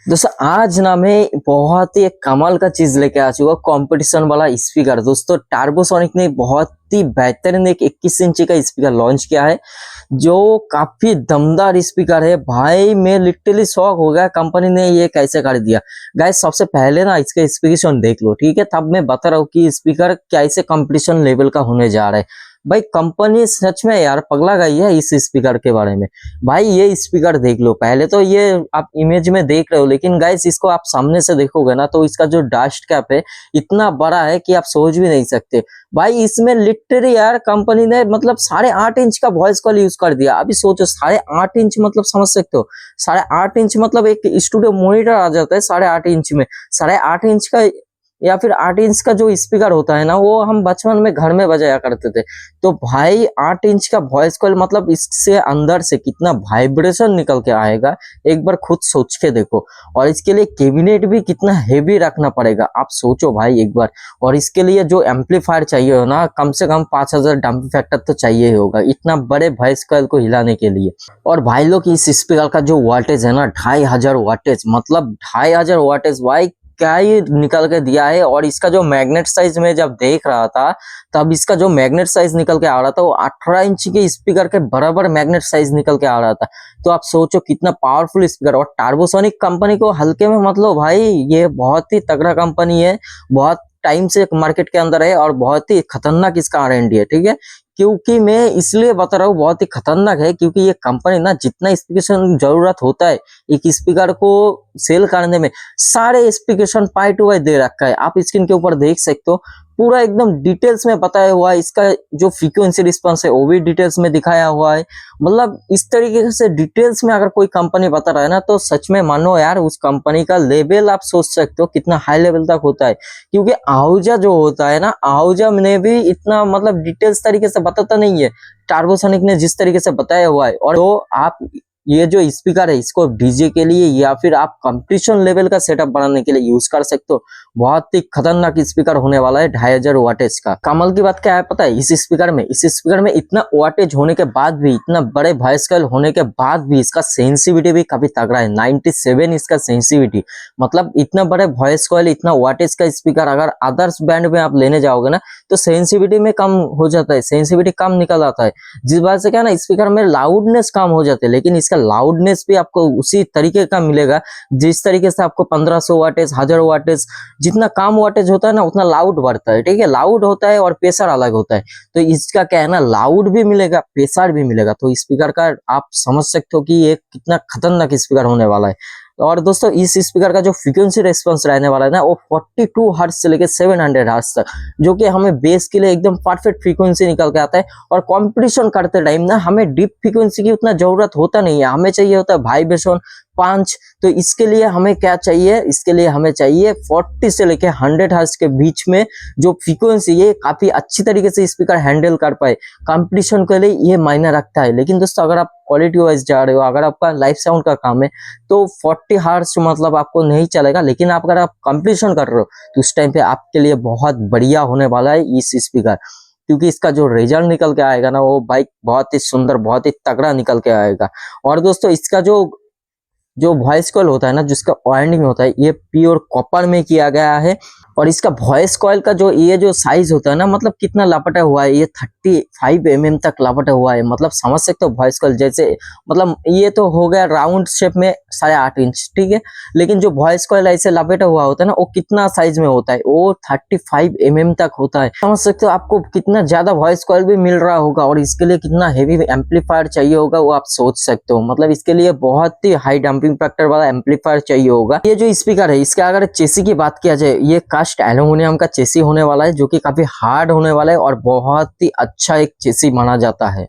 दोस्तों आज ना मैं बहुत ही एक कमाल का चीज लेके आ चुका कंपटीशन वाला स्पीकर। दोस्तों टार्बोसोनिक ने बहुत ही बेहतरीन एक 21 इंची का स्पीकर लॉन्च किया है जो काफी दमदार स्पीकर है। भाई मैं लिटरली शॉक हो गया कंपनी ने ये कैसे कर दिया। गाइस सबसे पहले ना इसका स्पेसिफिकेशन देख लो, ठीक है, तब मैं बता रहा हूँ कि स्पीकर कैसे कंपटीशन लेवल का होने जा रहा है। भाई कंपनी सच में यार पगला गई है इस स्पीकर के बारे में। भाई ये स्पीकर देख लो, पहले तो ये आप इमेज में देख रहे हो, लेकिन गाइस इसको आप सामने से देखोगे ना तो इसका जो डस्ट कैप है इतना बड़ा है कि आप सोच भी नहीं सकते। भाई इसमें लिटरली यार कंपनी ने मतलब 8.5 इंच का वॉइस कॉल यूज कर दिया। अभी सोचो 8.5 इंच मतलब समझ सकते हो, 8.5 इंच मतलब एक स्टूडियो मॉनिटर आ जाता है 8.5 इंच में। 8.5 इंच का या फिर 8 इंच का जो स्पीकर होता है ना वो हम बचपन में घर में बजाया करते थे। तो भाई 8 इंच का वॉइस कॉल मतलब इससे अंदर से कितना वाइब्रेशन निकल के आएगा एक बार खुद सोच के देखो। और इसके लिए कैबिनेट भी कितना हेवी रखना पड़ेगा आप सोचो भाई एक बार। और इसके लिए जो एम्पलीफायर चाहिए हो ना कम से कम 5000 डंप फैक्टर तो चाहिए ही होगा इतना बड़े वॉइस कॉल को हिलाने के लिए। और भाई लोग इस स्पीकर का जो वाटेज है ना 2500 वाटेज, मतलब 2500 वाटेज भाई क्या ही निकल के दिया है। और इसका जो मैग्नेट साइज में जब देख रहा था तब इसका जो मैग्नेट साइज निकल के आ रहा था वो 18 इंच के स्पीकर के बराबर मैग्नेट साइज निकल के आ रहा था। तो आप सोचो कितना पावरफुल स्पीकर। और टार्बोसोनिक कंपनी को हल्के में मत लो भाई, ये बहुत ही तगड़ा कंपनी है, बहुत टाइम से मार्केट के अंदर है और बहुत ही खतरनाक इसका R&D है, ठीक है। क्योंकि मैं इसलिए बता रहा हूँ बहुत ही खतरनाक है क्योंकि ये कंपनी ना जितना स्पीकर जरूरत होता है एक स्पीकर को सेल करने में सारे स्पेसिफिकेशन पाई टू पाई दे रखा है। आप स्क्रीन के ऊपर देख सकते हो पूरा एकदम डिटेल्स में बताया हुआ है। इसका जो फ्रीक्वेंसी रिस्पांस है वो भी डिटेल्स में दिखाया हुआ है। मतलब इस तरीके से डिटेल्स में अगर कोई कंपनी बता रहा है ना तो सच में मानो यार उस कंपनी का लेवल आप सोच सकते हो कितना हाई लेवल तक होता है। क्योंकि आहूजा जो होता है ना आहूजा ने भी इतना मतलब डिटेल्स तरीके से बताता नहीं है टार्बोसोनिक ने जिस तरीके से बताया हुआ है। और तो आप ये जो स्पीकर है इसको डीजे के लिए या फिर आप कंपटीशन लेवल का सेटअप बनाने के लिए यूज कर सकते हो। बहुत ही खतरनाक स्पीकर होने वाला है 2500 वाटेज का। कमाल की बात क्या है पता है, इस स्पीकर में इतना वाटेज होने के बाद भी, इतना बड़े वॉइस कॉल होने के बाद भी इसका सेंसिटिविटी भी काफी तगड़ा है। 97 इसका सेंसिटिविटी, मतलब इतना बड़े वॉइस कॉल इतना वाटेज का स्पीकर अगर अदर्स बैंड में आप लेने जाओगे ना तो सेंसिटिविटी में कम हो जाता है, सेंसिटिविटी कम निकल आता है। जिस बात से क्या ना स्पीकर में लाउडनेस कम हो जाते हैं, लेकिन इसका लाउडनेस भी आपको उसी तरीके का मिलेगा जिस तरीके से आपको 1500 वाटेज 1000 वाटेज, जितना कम वाटेज होता है ना उतना लाउड बढ़ता है, ठीक है। लाउड होता है और प्रेशर अलग होता है। तो इसका क्या है ना लाउड भी मिलेगा प्रेशर भी मिलेगा। तो स्पीकर का आप समझ सकते हो कि ये कितना खतरनाक स्पीकर होने वाला है। और दोस्तों इस स्पीकर का जो फ्रीक्वेंसी रेस्पॉन्स रहने वाला है ना वो 42 हर्ट्ज से लेकर 700 हर्ट्ज तक, जो कि हमें बेस के लिए एकदम परफेक्ट फ्रीक्वेंसी निकल के आता है। और कंपटीशन करते टाइम ना हमें डीप फ्रीक्वेंसी की उतना जरूरत होता नहीं है, हमें चाहिए होता है वाइब्रेशन 5। तो इसके लिए हमें क्या चाहिए, इसके लिए हमें चाहिए 40 से लेकर 100 हर्ट्ज के बीच में जो फ्रीक्वेंसी ये काफी अच्छी तरीके से स्पीकर हैंडल कर पाए। कंपटीशन के लिए ये मायने रखता है। लेकिन दोस्तों अगर आप क्वालिटी वाइज जा रहे हो, अगर आपका लाइव साउंड का काम है तो 40 हर्ट्ज मतलब आपको नहीं चलेगा। लेकिन आप अगर आप कंपटीशन कर रहे हो तो उस टाइम पे आपके लिए बहुत बढ़िया होने वाला है इस स्पीकर, क्योंकि इसका जो रिजल्ट निकल के आएगा ना वो बाइक बहुत ही सुंदर बहुत ही तगड़ा निकल के आएगा। और दोस्तों इसका जो वॉइस कॉल होता है ना जिसका वाइंडिंग होता है ये प्योर कॉपर में किया गया है। और इसका वॉइस कॉइल का जो साइज होता है ना मतलब कितना लपटा हुआ है, ये 35 mm तक लपटा हुआ है। मतलब समझ सकते हो वॉइस कॉइल जैसे, मतलब ये तो हो गया राउंड शेप में 8.5 इंच, ठीक है। लेकिन जो वॉइस कॉइल ऐसे लपेटा हुआ होता है ना वो कितना साइज में होता है, वो 35 mm तक होता है। समझ सकते हो आपको कितना ज्यादा वॉइस कॉइल भी मिल रहा होगा और इसके लिए कितना हेवी एम्पलीफायर चाहिए होगा वो आप सोच सकते हो। मतलब इसके लिए बहुत ही हाई डंपिंग फैक्टर वाला एम्पलीफायर चाहिए होगा। ये जो स्पीकर है इसका अगर चेसी की बात किया जाए ये एल्युमिनियम का चेसी होने वाला है जो कि काफी हार्ड होने वाला है और बहुत ही अच्छा एक चेसी माना जाता है।